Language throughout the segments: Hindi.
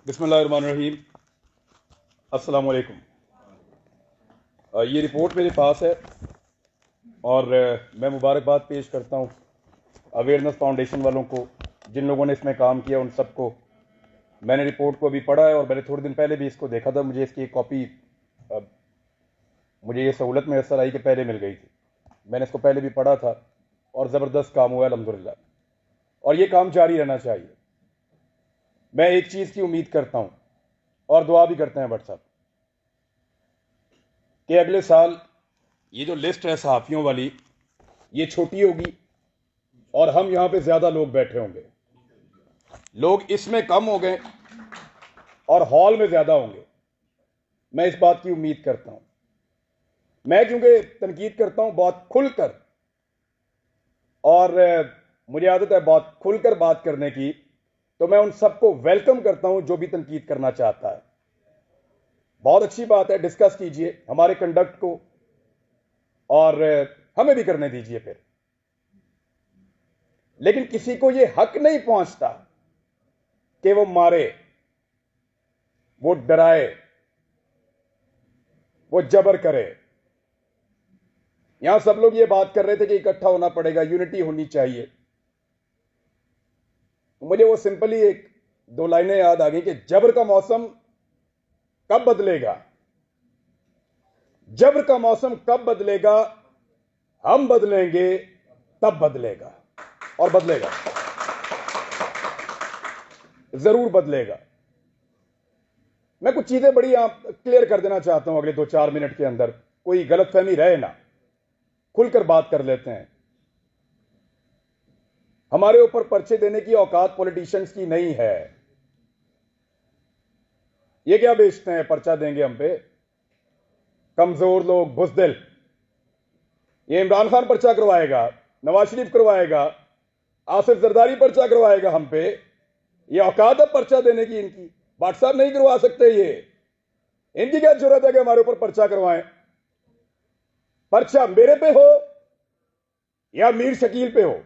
बिस्मिल्लाहिर्रहमानिर्रहीम। अस्सलाम वालेकुम। ये रिपोर्ट मेरे पास है और मैं मुबारकबाद पेश करता हूँ अवेयरनेस फाउंडेशन वालों को, जिन लोगों ने इसमें काम किया उन सबको। मैंने रिपोर्ट को अभी पढ़ा है और मैंने थोड़े दिन पहले भी इसको देखा था। मुझे इसकी एक कॉपी, मुझे ये सहूलत मैसर आई कि पहले मिल गई थी। मैंने इसको पहले भी पढ़ा था और ज़बरदस्त काम हुआ है अल्हम्दुलिल्लाह, और ये काम जारी रहना चाहिए। मैं एक चीज़ की उम्मीद करता हूँ और दुआ भी करते हैं भट्ट साहब कि अगले साल ये जो लिस्ट है सहाफ़ियों वाली, ये छोटी होगी और हम यहां पे ज्यादा लोग बैठे होंगे। लोग इसमें कम हो गए और हॉल में ज्यादा होंगे। मैं इस बात की उम्मीद करता हूं। मैं क्योंकि तनकीद करता हूं बहुत खुलकर, और मुझे आदत है बहुत खुलकर बात करने की, तो मैं उन सबको वेलकम करता हूं जो भी तनकीद करना चाहता है। बहुत अच्छी बात है, डिस्कस कीजिए हमारे कंडक्ट को और हमें भी करने दीजिए फिर। लेकिन किसी को यह हक नहीं पहुंचता कि वो मारे, वो डराए, वो जबर करे। यहां सब लोग ये बात कर रहे थे कि इकट्ठा होना पड़ेगा, यूनिटी होनी चाहिए। मुझे वो सिंपली एक दो लाइनें याद आ गई कि जबर का मौसम कब बदलेगा, जबर का मौसम कब बदलेगा, हम बदलेंगे तब बदलेगा, और बदलेगा, जरूर बदलेगा। मैं कुछ चीजें बड़ी क्लियर कर देना चाहता हूं अगले 2-4 मिनट के अंदर, कोई गलतफहमी रहे ना, खुलकर बात कर लेते हैं। हमारे ऊपर पर्चे देने की औकात पॉलिटिशियंस की नहीं है। ये क्या बेचते हैं, पर्चा देंगे हम पे, कमजोर लोग, बुज़दिल। ये इमरान खान पर्चा करवाएगा, नवाज शरीफ करवाएगा, आसिफ जरदारी पर्चा करवाएगा हम पे। ये औकात है पर्चा देने की इनकी? भट्ट साहब नहीं करवा सकते। ये इनकी क्या जरूरत है कि हमारे ऊपर पर्चा करवाएं? पर्चा मेरे पे हो या मीर शकील पे हो,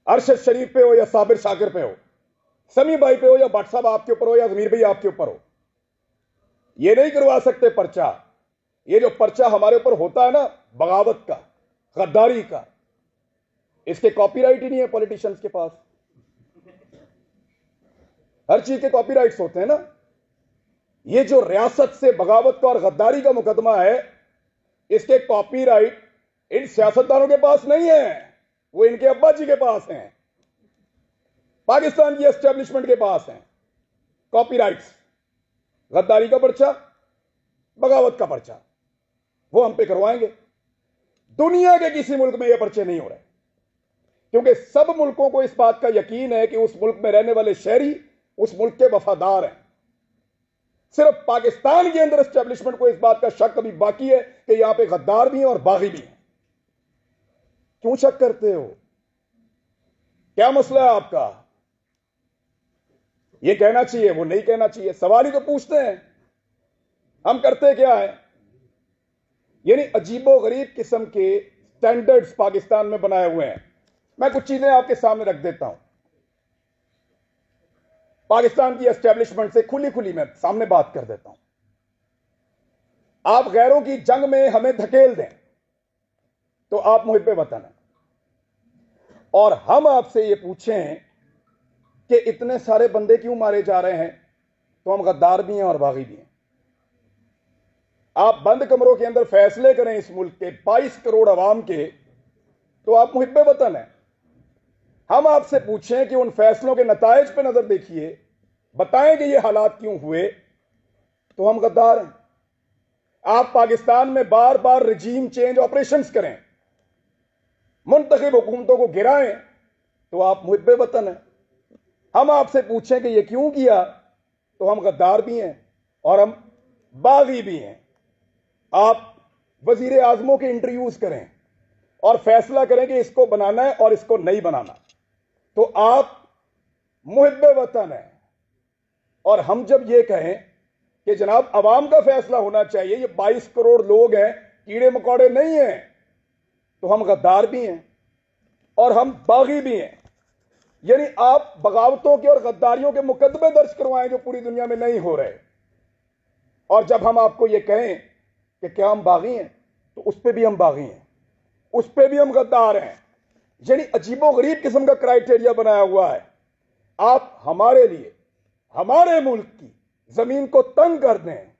अरशद शरीफ पे हो या साबिर शाकिर पे हो, समी भाई पे हो या भट्ट साहब आपके ऊपर हो या जमीर भाई आपके ऊपर हो, ये नहीं करवा सकते पर्चा। ये जो पर्चा हमारे ऊपर होता है ना, बगावत का, गद्दारी का, इसके कॉपीराइट ही नहीं है पॉलिटिशियंस के पास। हर चीज के कॉपीराइट्स होते हैं ना। ये जो रियासत से बगावत का और गद्दारी का मुकदमा है, इसके कॉपीराइट इन सियासतदानों के पास नहीं है, वो इनके अब्बा जी के पास हैं, पाकिस्तान की एस्टेब्लिशमेंट के पास हैं कॉपीराइट्स। गद्दारी का पर्चा, बगावत का पर्चा, वो हम पे करवाएंगे। दुनिया के किसी मुल्क में ये पर्चे नहीं हो रहे, क्योंकि सब मुल्कों को इस बात का यकीन है कि उस मुल्क में रहने वाले शहरी उस मुल्क के वफादार हैं। सिर्फ पाकिस्तान के अंदर एस्टेब्लिशमेंट को इस बात का शक अभी बाकी है कि यहां पे गद्दार भी हैं और बागी भी हैं। क्यों शक करते हो? क्या मसला है आपका? ये कहना चाहिए, वो नहीं कहना चाहिए, सवाल ही तो पूछते हैं। हम करते क्या है? यानी अजीबो गरीब किस्म के स्टैंडर्ड्स पाकिस्तान में बनाए हुए हैं। मैं कुछ चीजें आपके सामने रख देता हूं। पाकिस्तान की एस्टेब्लिशमेंट से खुली खुली मैं सामने बात कर देता हूं। आप गैरों की जंग में हमें धकेल दें तो आप मुहिब्बे वतन हैं, और हम आपसे ये पूछें कि इतने सारे बंदे क्यों मारे जा रहे हैं, तो हम गद्दार भी हैं और बागी भी हैं। आप बंद कमरों के अंदर फैसले करें इस मुल्क के 22 करोड़ अवाम के, तो आप मुहिब्बे वतन हैं। हम आपसे पूछें कि उन फैसलों के नतायज पे नजर देखिए, बताएं कि ये हालात क्यों हुए, तो हम गद्दार हैं। आप पाकिस्तान में बार बार रजीम चेंज ऑपरेशंस करें, मुंतखब हुकूमतों को गिराएं, तो आप मुहिब्बे वतन हैं। हम आपसे पूछें कि ये क्यों किया, तो हम गद्दार भी हैं और हम बागी भी हैं। आप वजीर आजमों के इंटरव्यूज करें और फैसला करें कि इसको बनाना है और इसको नहीं बनाना, तो आप मुहिब्बे वतन हैं। और हम जब ये कहें कि जनाब अवाम का फैसला होना चाहिए, ये 22 करोड़ लोग हैं, कीड़े मकोड़े नहीं हैं, तो हम गद्दार भी हैं और हम बागी भी हैं। यानी आप बगावतों के और गद्दारियों के मुकदमे दर्ज करवाएं जो पूरी दुनिया में नहीं हो रहे। और जब हम आपको यह कहें कि क्या हम बागी हैं, तो उस पर भी हम बागी हैं, उस पर भी हम गद्दार हैं। यानी अजीबोगरीब किस्म का क्राइटेरिया बनाया हुआ है। आप हमारे लिए हमारे मुल्क की जमीन को तंग कर दें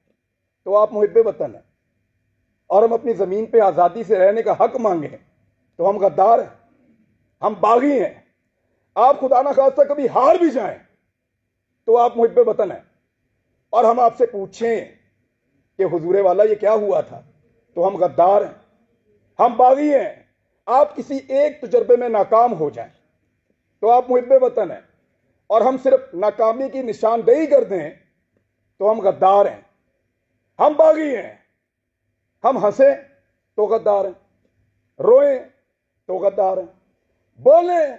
तो आप मुहिब्बे वतन हैं, और हम अपनी जमीन पे आजादी से रहने का हक मांगें तो हम गद्दार हैं, हम बागी हैं। आप खुदा ना खास्ता कभी हार भी जाएं तो आप मुहिब्बे वतन हैं। और हम आपसे पूछें कि हुजूरे वाला ये क्या हुआ था, तो हम गद्दार हैं, हम बागी हैं। आप किसी एक तजर्बे में नाकाम हो जाएं तो आप मुहिब्बे वतन हैं, और हम सिर्फ नाकामी की निशानदेही कर दें तो हम गद्दार हैं, हम बागी हैं। हम हंसें तो गद्दार हैं, रोएं तो गद्दार हैं, बोलें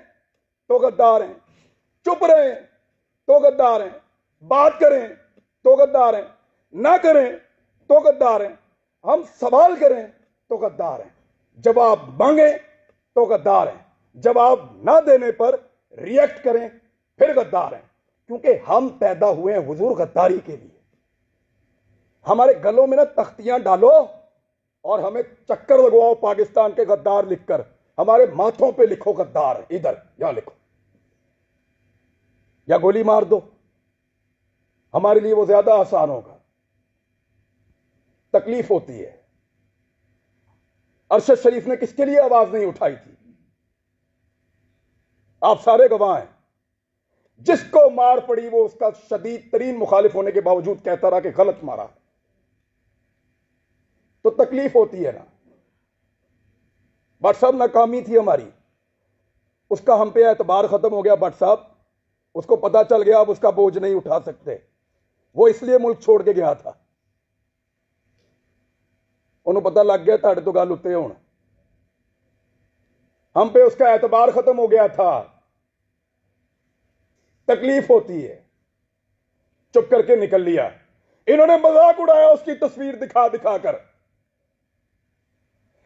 तो गद्दार हैं, चुप रहें तो गद्दार हैं, बात करें तो गद्दार हैं, ना करें तो गद्दार हैं, हम सवाल करें तो गद्दार हैं, जवाब मांगे तो गद्दार हैं, जवाब ना देने पर रिएक्ट करें फिर गद्दार हैं। क्योंकि हम पैदा हुए हैं हुजूर गद्दारी के लिए। हमारे गलों में ना तख्तियां डालो और हमें चक्कर लगवाओ पाकिस्तान के गद्दार लिखकर, हमारे माथों पे लिखो गद्दार, इधर यहां लिखो, या गोली मार दो, हमारे लिए वो ज्यादा आसान होगा। तकलीफ होती है। अरशद शरीफ ने किसके लिए आवाज नहीं उठाई थी? आप सारे गवाह हैं। जिसको मार पड़ी वो उसका शदीद तरीन मुखालिफ होने के बावजूद कहता रहा कि गलत मारा। तो तकलीफ होती है ना। भट्ट साहब नाकामी थी हमारी, उसका हम पे एतबार खत्म हो गया। भट्ट साहब उसको पता चल गया अब उसका बोझ नहीं उठा सकते, वो इसलिए मुल्क छोड़ के गया था। उन्होंने पता लग गया ताड़े तो गल उत्ते हुण, हम पे उसका एतबार खत्म हो गया था। तकलीफ होती है, चुप करके निकल लिया। इन्होंने मजाक उड़ाया उसकी तस्वीर दिखा दिखा कर,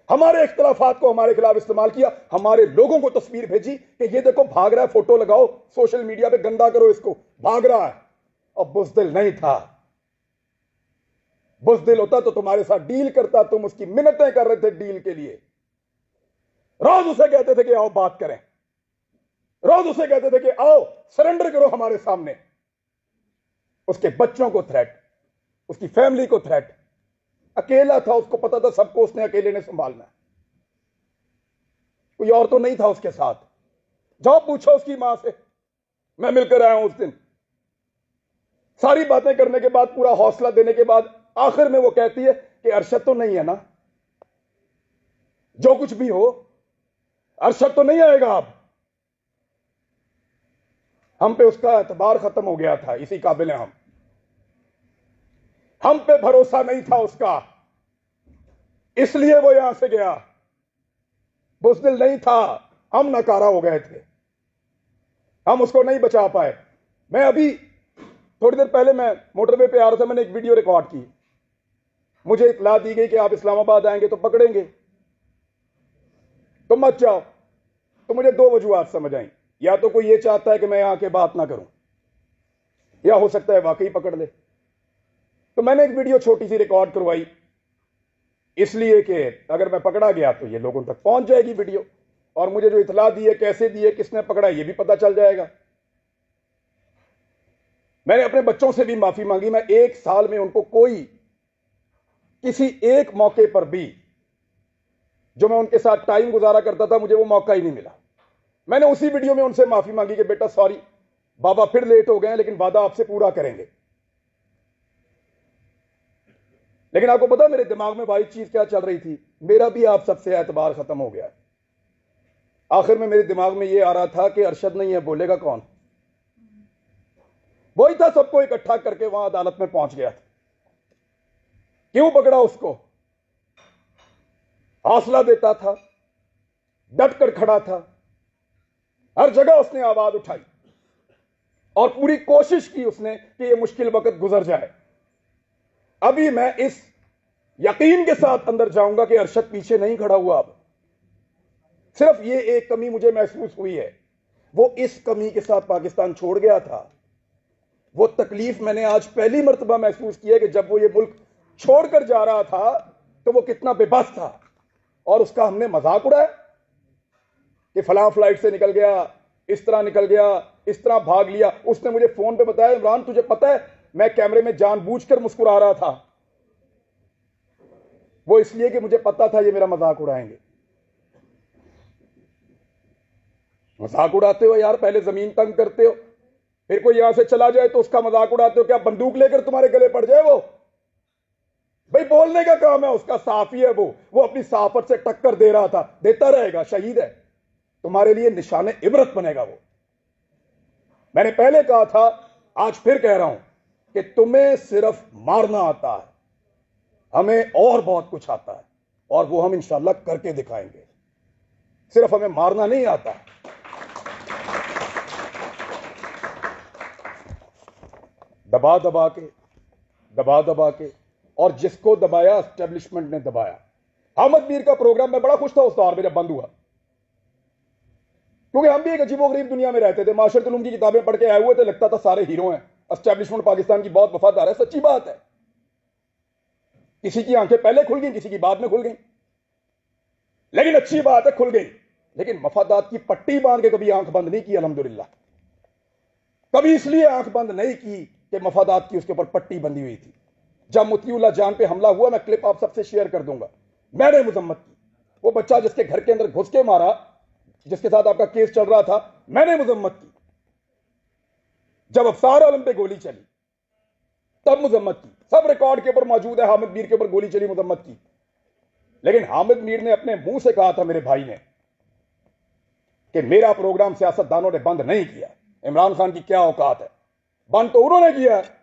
हमारे इख्तिलाफात को हमारे खिलाफ इस्तेमाल किया, हमारे लोगों को तस्वीर भेजी कि ये देखो भाग रहा है, फोटो लगाओ सोशल मीडिया पे, गंदा करो इसको, भाग रहा है। और बुज़दिल नहीं था। बुज़दिल होता तो तुम्हारे साथ डील करता, तुम उसकी मिन्नतें कर रहे थे डील के लिए। रोज उसे कहते थे कि आओ बात करें, रोज उसे कहते थे कि आओ सरेंडर करो हमारे सामने। उसके बच्चों को थ्रेट, उसकी फैमिली को थ्रेट। अकेला था, उसको पता था सबको उसने अकेले ने संभालना है, कोई और तो नहीं था उसके साथ। जाओ पूछो उसकी मां से, मैं मिलकर आया हूं उस दिन। सारी बातें करने के बाद, पूरा हौसला देने के बाद, आखिर में वो कहती है कि अरशद तो नहीं है ना, जो कुछ भी हो अरशद तो नहीं आएगा अब। हम पे उसका एतबार खत्म हो गया था, इसी काबिल हैं हम पे भरोसा नहीं था उसका, इसलिए वो यहां से गया। बुज़दिल नहीं था, हम नकारा हो गए थे, हम उसको नहीं बचा पाए। मैं अभी थोड़ी देर पहले मैं मोटरवे पे आ रहा था, मैंने एक वीडियो रिकॉर्ड की। मुझे इत्तला दी गई कि आप इस्लामाबाद आएंगे तो पकड़ेंगे, तो मत जाओ। तो मुझे दो वजूहात समझ आई, या तो कोई ये चाहता है कि मैं यहां के बात ना करूं, या हो सकता है वाकई पकड़ ले। तो मैंने एक वीडियो छोटी सी रिकॉर्ड करवाई, इसलिए कि अगर मैं पकड़ा गया तो ये लोगों तक पहुंच जाएगी वीडियो, और मुझे जो इत्तला दी है, कैसे दी है, किसने पकड़ा, ये भी पता चल जाएगा। मैंने अपने बच्चों से भी माफी मांगी। मैं एक साल में उनको कोई किसी एक मौके पर भी जो मैं उनके साथ टाइम गुजारा करता था, मुझे वो मौका ही नहीं मिला। मैंने उसी वीडियो में उनसे माफी मांगी कि बेटा सॉरी बाबा, फिर लेट हो गए, लेकिन वादा आपसे पूरा करेंगे। लेकिन आपको पता मेरे दिमाग में वाली चीज क्या चल रही थी? मेरा भी आप सबसे एतबार खत्म हो गया। आखिर में मेरे दिमाग में यह आ रहा था कि अरशद नहीं है, बोलेगा कौन? वही था, सबको इकट्ठा करके वहां अदालत में पहुंच गया था। क्यों पकड़ा उसको? हौसला देता था, डट कर खड़ा था, हर जगह उसने आवाज उठाई और पूरी कोशिश की उसने कि यह मुश्किल वक्त गुजर जाए। अभी मैं इस यकीन के साथ अंदर जाऊंगा कि अरशद पीछे नहीं खड़ा हुआ। अब सिर्फ ये एक कमी मुझे महसूस हुई है, वो इस कमी के साथ पाकिस्तान छोड़ गया था। वो तकलीफ मैंने आज पहली मर्तबा महसूस की है कि जब वो ये मुल्क छोड़कर जा रहा था तो वो कितना बेबस था, और उसका हमने मजाक उड़ाया कि फलां फ्लाइट से निकल गया, इस तरह निकल गया, इस तरह भाग लिया। उसने मुझे फोन पे बताया, इमरान तुझे पता है मैं कैमरे में जानबूझकर मुस्कुरा रहा था, वो इसलिए कि मुझे पता था ये मेरा मजाक उड़ाएंगे। मजाक उड़ाते हो यार, पहले जमीन तंग करते हो, फिर कोई यहां से चला जाए तो उसका मजाक उड़ाते हो। क्या बंदूक लेकर तुम्हारे गले पड़ जाए? वो भाई बोलने का काम है उसका, साफी है वो अपनी साफत से टक्कर दे रहा था, देता रहेगा, शहीद है, तुम्हारे लिए निशाने इबरत बनेगा वो। मैंने पहले कहा था, आज फिर कह रहा हूं कि तुम्हें सिर्फ मारना आता है, हमें और बहुत कुछ आता है, और वो हम इंशाल्लाह करके दिखाएंगे। सिर्फ हमें मारना नहीं आता। दबा दबा के और जिसको दबाया एस्टेब्लिशमेंट ने दबाया। अहमद मीर का प्रोग्राम में बड़ा खुश था उस दौर में जब बंद हुआ, क्योंकि हम भी एक अजीबोगरीब दुनिया में रहते थे। माशरत उलूम की किताबें पढ़ के आए हुए थे, लगता था सारे हीरो हैं, एस्टेब्लिशमेंट पाकिस्तान की बहुत वफादार है। सच्ची बात है, किसी की आंखें पहले खुल गई, किसी की बाद में खुल गई, लेकिन अच्छी बात है खुल गई। लेकिन मफादात की पट्टी बांध के कभी आंख बंद नहीं की, अल्हम्दुलिल्लाह। कभी इसलिए आंख बंद नहीं की कि मफादात की उसके ऊपर पट्टी बंधी हुई थी। जब मुतीउल्लाह जान पे हमला हुआ, मैं क्लिप आप सबसे शेयर कर दूंगा, मैंने मुजम्मत की। वो बच्चा जिसके घर के अंदर घुस के मारा, जिसके साथ आपका केस चल रहा था, मैंने मुजम्मत की। जब अफसार आलम पे गोली चली तब मुजम्मत की। सब रिकॉर्ड के ऊपर मौजूद है, हामिद मीर के ऊपर गोली चली, मुजम्मत की। लेकिन हामिद मीर ने अपने मुंह से कहा था, मेरे भाई ने, कि मेरा प्रोग्राम सियासतदानों ने बंद नहीं किया। इमरान खान की क्या औकात है, बंद तो उन्होंने किया है।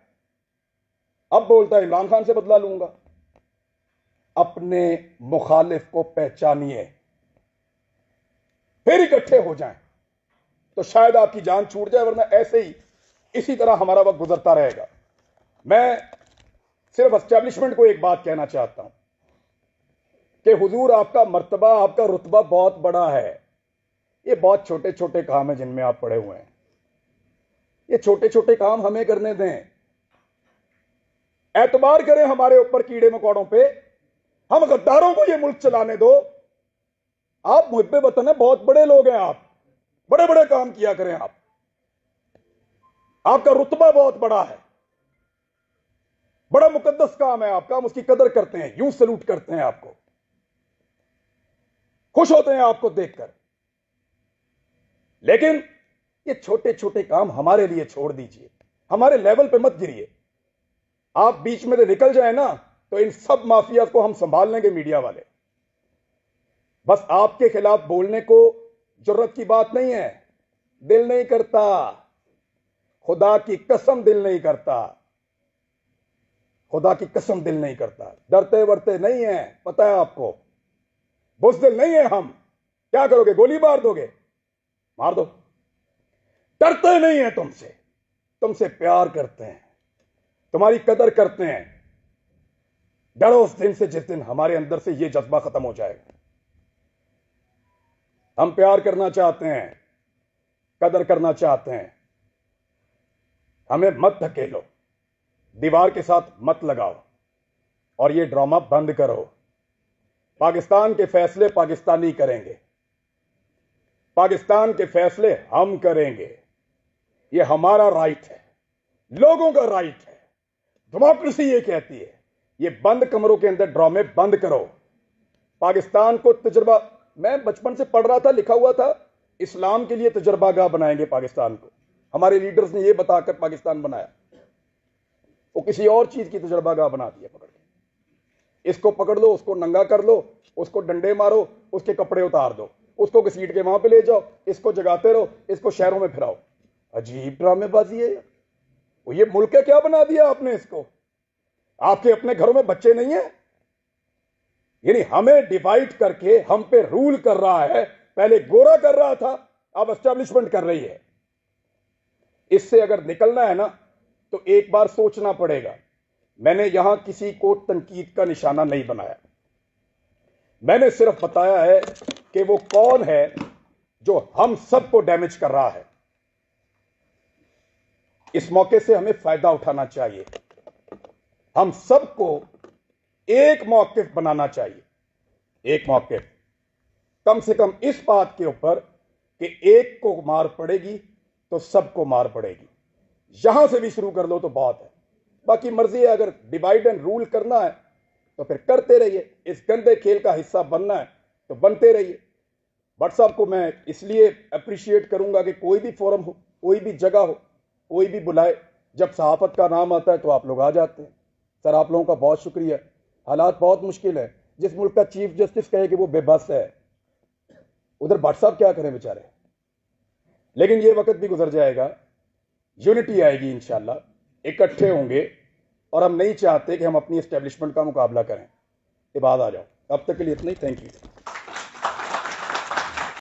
अब बोलता है इमरान खान से बदला लूंगा। अपने मुखालिफ को पहचानिए, फिर इकट्ठे हो जाएं, तो शायद आपकी जान छूट जाए, वरना ऐसे ही इसी तरह हमारा वक्त गुजरता रहेगा। मैं सिर्फ एस्टेब्लिशमेंट को एक बात कहना चाहता हूं कि हुजूर, आपका मर्तबा, आपका रुतबा बहुत बड़ा है। ये बहुत छोटे छोटे काम है जिनमें आप पड़े हुए हैं। ये छोटे छोटे काम हमें करने दें, एतबार करें हमारे ऊपर कीड़े मकोड़ों पे, हम गद्दारों को ये मुल्क चलाने दो। आप मुहिब्बे वतन है, बहुत बड़े लोग हैं, आप बड़े बड़े काम किया करें। आपका रुतबा बहुत बड़ा है, बड़ा मुकद्दस काम है आपका, हम उसकी कदर करते हैं, यूं सलूट करते हैं आपको, खुश होते हैं आपको देखकर। लेकिन ये छोटे छोटे काम हमारे लिए छोड़ दीजिए, हमारे लेवल पे मत गिरिए। आप बीच में से निकल जाए ना, तो इन सब माफिया को हम संभाल लेंगे, मीडिया वाले। बस आपके खिलाफ बोलने को जरूरत की बात नहीं है, दिल नहीं करता, खुदा की कसम दिल नहीं करता, खुदा की कसम दिल नहीं करता। डरते वरते नहीं है, पता है आपको, बुज़दिल नहीं है हम। क्या करोगे, गोली मार दोगे, मार दो। डरते नहीं है तुमसे, तुमसे प्यार करते हैं, तुम्हारी कदर करते हैं। डरो उस दिन से जिस दिन हमारे अंदर से यह जज्बा खत्म हो जाएगा। हम प्यार करना चाहते हैं, कदर करना चाहते हैं, हमें मत धकेलो, दीवार के साथ मत लगाओ, और ये ड्रामा बंद करो। पाकिस्तान के फैसले पाकिस्तानी करेंगे, पाकिस्तान के फैसले हम करेंगे। ये हमारा राइट है, लोगों का राइट है, डेमोक्रेसी ये कहती है। ये बंद कमरों के अंदर ड्रामे बंद करो। पाकिस्तान को तजुर्बा, मैं बचपन से पढ़ रहा था, लिखा हुआ था, इस्लाम के लिए तजुर्बागाह बनाएंगे पाकिस्तान को। हमारे लीडर्स ने यह बताकर पाकिस्तान बनाया, वो किसी और चीज की तजुर्बागाह बना दिया। पकड़ के इसको पकड़ लो, उसको नंगा कर लो, उसको डंडे मारो, उसके कपड़े उतार दो, उसको घसीट के वहां पे ले जाओ, इसको जगाते रहो, इसको शहरों में फिराओ। अजीब ड्रामेबाजी है। वो ये मुल्क है, क्या बना दिया आपने इसको? आपके अपने घरों में बच्चे नहीं है? यानी हमें डिवाइड करके हम पे रूल कर रहा है। पहले गोरा कर रहा था, अब एस्टेब्लिशमेंट कर रही है। इससे अगर निकलना है ना, तो एक बार सोचना पड़ेगा। मैंने यहां किसी को तनकीद का निशाना नहीं बनाया, मैंने सिर्फ बताया है कि वो कौन है जो हम सबको डैमेज कर रहा है। इस मौके से हमें फायदा उठाना चाहिए। हम सबको एक मौकिफ बनाना चाहिए, एक मौकिफ, कम से कम इस बात के ऊपर कि एक को मार पड़ेगी तो सबको मार पड़ेगी। यहां से भी शुरू कर लो तो बहुत है। बाकी मर्जी है, अगर डिवाइड एंड रूल करना है तो फिर करते रहिए। इस गंदे खेल का हिस्सा बनना है तो बनते रहिए। भट्ट साहब को मैं इसलिए अप्रिशिएट करूंगा कि कोई भी फोरम हो, कोई भी जगह हो, कोई भी बुलाए, जब सहाफत का नाम आता है तो आप लोग आ जाते हैं। सर, आप लोगों का बहुत शुक्रिया। हालात बहुत मुश्किल है। जिस मुल्क का चीफ जस्टिस कहे कि वो बेबस है, उधर भट्ट साहब क्या करें बेचारे। लेकिन ये वक्त भी गुजर जाएगा, यूनिटी आएगी इंशाल्लाह, इकट्ठे होंगे। और हम नहीं चाहते कि हम अपनी एस्टेब्लिशमेंट का मुकाबला करें। इबाद आ जाओ। अब तक के लिए इतना ही। Thank you.